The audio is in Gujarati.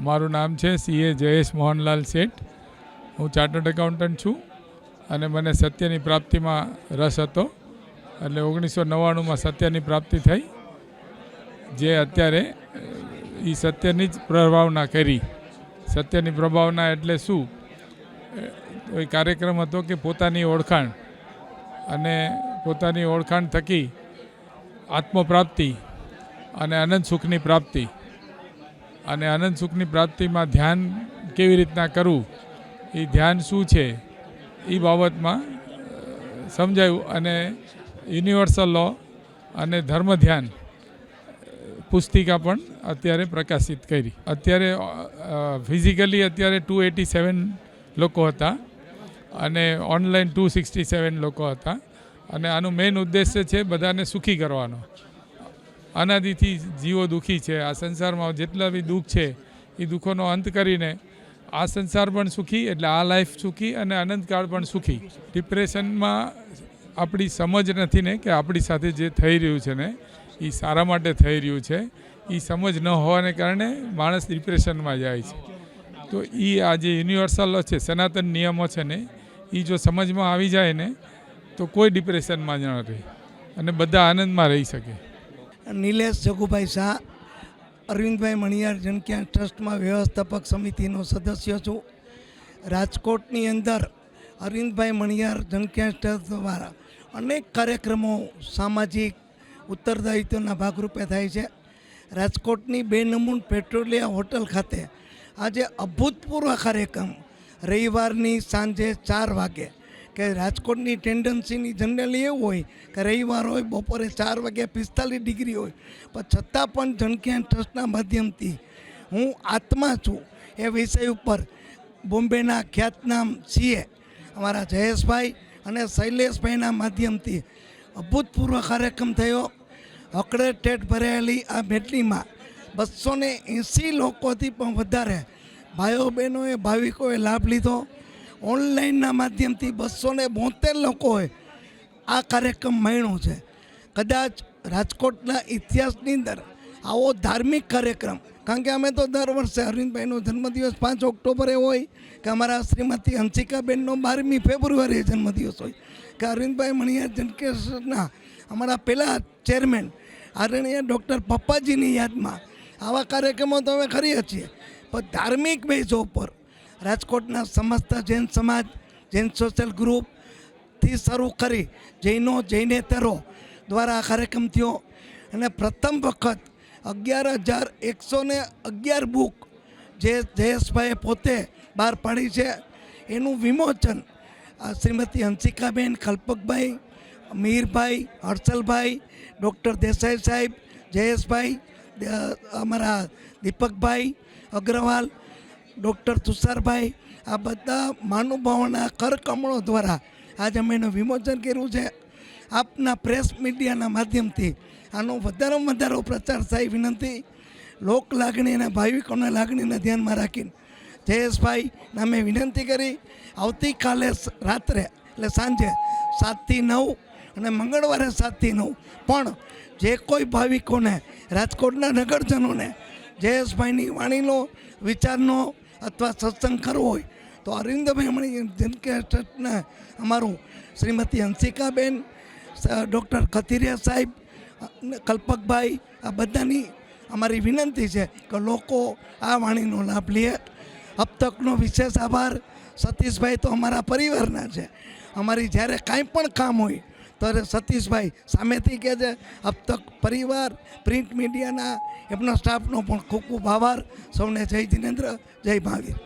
મારું નામ છે CA જયેશ મોહનલાલ શેઠ. હું ચાર્ટર્ડ એકાઉન્ટન્ટ છું અને મને સત્યની પ્રાપ્તિમાં રસ હતો. એટલે 1999માં સત્યની પ્રાપ્તિ થઈ, જે અત્યારે એ સત્યની જ પ્રભાવના કરી. સત્યની પ્રભાવના એટલે શું? એ કાર્યક્રમ હતો કે પોતાની ઓળખાણ અને પોતાની ઓળખાણ થકી આત્મપ્રાપ્તિ અને અનંત સુખની પ્રાપ્તિ, અને અનંત સુખની પ્રાપ્તિમાં ધ્યાન કેવી રીતના કરવું, એ ધ્યાન શું છે એ બાબતમાં સમજાયું. અને યુનિવર્સલ લો અને ધર્મ ધ્યાન પુસ્તિકા પણ અત્યારે પ્રકાશિત કરી. અત્યારે ફિઝિકલી અત્યારે 287 લોકો હતા અને ઓનલાઈન 267 લોકો હતા. અને આનું મેઇન ઉદ્દેશ્ય છે બધાને સુખી કરવાનો. અનાદિથી જીવો દુઃખી છે. આ સંસારમાં જેટલા બી દુઃખ છે એ દુઃખોનો અંત કરીને આ સંસાર પણ સુખી, એટલે આ લાઈફ સુખી અને અનંતકાળ પણ સુખી. ડિપ્રેશનમાં આપણી સમજ નથી ને કે આપણી સાથે જે થઈ રહ્યું છે ને એ સારા માટે થઈ રહ્યું છે. એ સમજ ન હોવાને કારણે માણસ ડિપ્રેશનમાં જાય છે. તો એ આ જે યુનિવર્સલ છે, સનાતન નિયમો છે ને, એ જો સમજમાં આવી જાય ને તો કોઈ ડિપ્રેશનમાં ન રહે અને બધા આનંદમાં રહી શકે. નિલેશ જગુભાઈ શાહ, અરવિંદભાઈ મણિયાર જનક્યાસ ટ્રસ્ટમાં વ્યવસ્થાપક સમિતિનો સદસ્ય છું. રાજકોટની અંદર અરવિંદભાઈ મણિયાર જનક્યાસ ટ્રસ્ટ દ્વારા અનેક કાર્યક્રમો સામાજિક ઉત્તરદાયિત્વના ભાગરૂપે થાય છે. રાજકોટની 2 નંબર પેટ્રોલિયા હોટલ ખાતે આજે અભૂતપૂર્વ કાર્યક્રમ રવિવારની સાંજે 4 વાગે, કે રાજકોટની ટેન્ડન્સીની જનરલી એવું હોય કે રવિવાર હોય, બપોરે 4 વાગે 45 ડિગ્રી હોય, પણ છતાં પણ જનક્યાસ ટ્રસ્ટના માધ્યમથી હું આત્મા છું એ વિષય ઉપર બોમ્બેના ખ્યાતનામ CA અમારા જયેશભાઈ અને શૈલેષભાઈના માધ્યમથી અભૂતપૂર્વ કાર્યક્રમ થયો. હકડે ટેટ ભરાયેલી આ મેટલીમાં 280 લોકોથી પણ વધારે ભાઈઓ બહેનોએ ભાવિકોએ લાભ લીધો. ઓનલાઈનના માધ્યમથી 272 લોકોએ આ કાર્યક્રમ માણ્યો છે. કદાચ રાજકોટના ઇતિહાસની અંદર આવો ધાર્મિક કાર્યક્રમ, કારણ કે અમે તો દર વર્ષે અરવિંદભાઈનો જન્મદિવસ 5 ઓક્ટોબરે હોય, કે અમારા શ્રીમતી હંસિકાબેનનો 12મી ફેબ્રુઆરીએ જન્મદિવસ હોય, કે અરવિંદભાઈ મણિયાર જનકેશના અમારા પહેલા ચેરમેન આદરણીય ડૉક્ટર પપ્પાજીની યાદમાં આવા કાર્યક્રમો તો અમે કરીએ છીએ. પણ ધાર્મિક બેઝો ઉપર રાજકોટના સમસ્ત જૈન સમાજ, જૈન સોશિયલ ગ્રુપથી શરૂ કરી જૈનેતરો દ્વારા આ કાર્યક્રમ થયો. અને પ્રથમ વખત 11,111 બુક જે જયેશભાઈએ પોતે બહાર પાડી છે, એનું વિમોચન શ્રીમતી હંસિકાબેન, કલ્પકભાઈ, મીરભાઈ, હર્ષલભાઈ, ડૉક્ટર દેસાઈ સાહેબ, જયેશભાઈ, અમારા દીપકભાઈ અગ્રવાલ, ડૉક્ટર તુષારભાઈ, આ બધા મહાનુભાવોના કરકમળો દ્વારા આજે અમે એનું વિમોચન કર્યું છે. આપના પ્રેસ મીડિયાના માધ્યમથી આનો વધારેમાં વધારે પ્રચાર થાય વિનંતી. લોક લાગણી અને ભાવિકોના લાગણીને ધ્યાનમાં રાખીને જયેશભાઈ નામે વિનંતી કરી આવતીકાલે રાત્રે એટલે સાંજે 7 થી 9 અને મંગળવારે 7 થી 9 પણ જે કોઈ ભાવિકોને, રાજકોટના નગરજનોને જયેશભાઈની વાણીનો, વિચારનો અથવા સત્સંગ કરવો હોય તો અરવિંદભાઈ મણિયાર જનક્યાસ ટ્રસ્ટના અમારું શ્રીમતી હંસિકાબેન, ડૉક્ટર કથિરિયા સાહેબ, કલ્પકભાઈ, આ બધાની અમારી વિનંતી છે કે લોકો આ વાણીનો લાભ લે. અબ તકનો વિશેષ આભાર. સતીશભાઈ તો અમારા પરિવારના છે. અમારી જ્યારે કાંઈ પણ કામ હોય ત્યારે સતીશભાઈ સામેથી કહે છે. અબ તક પરિવાર, પ્રિન્ટ મીડિયાના એમના સ્ટાફનો પણ ખૂબ ખૂબ આભાર. સૌને જય જિનેન્દ્ર, જય મહાવીર.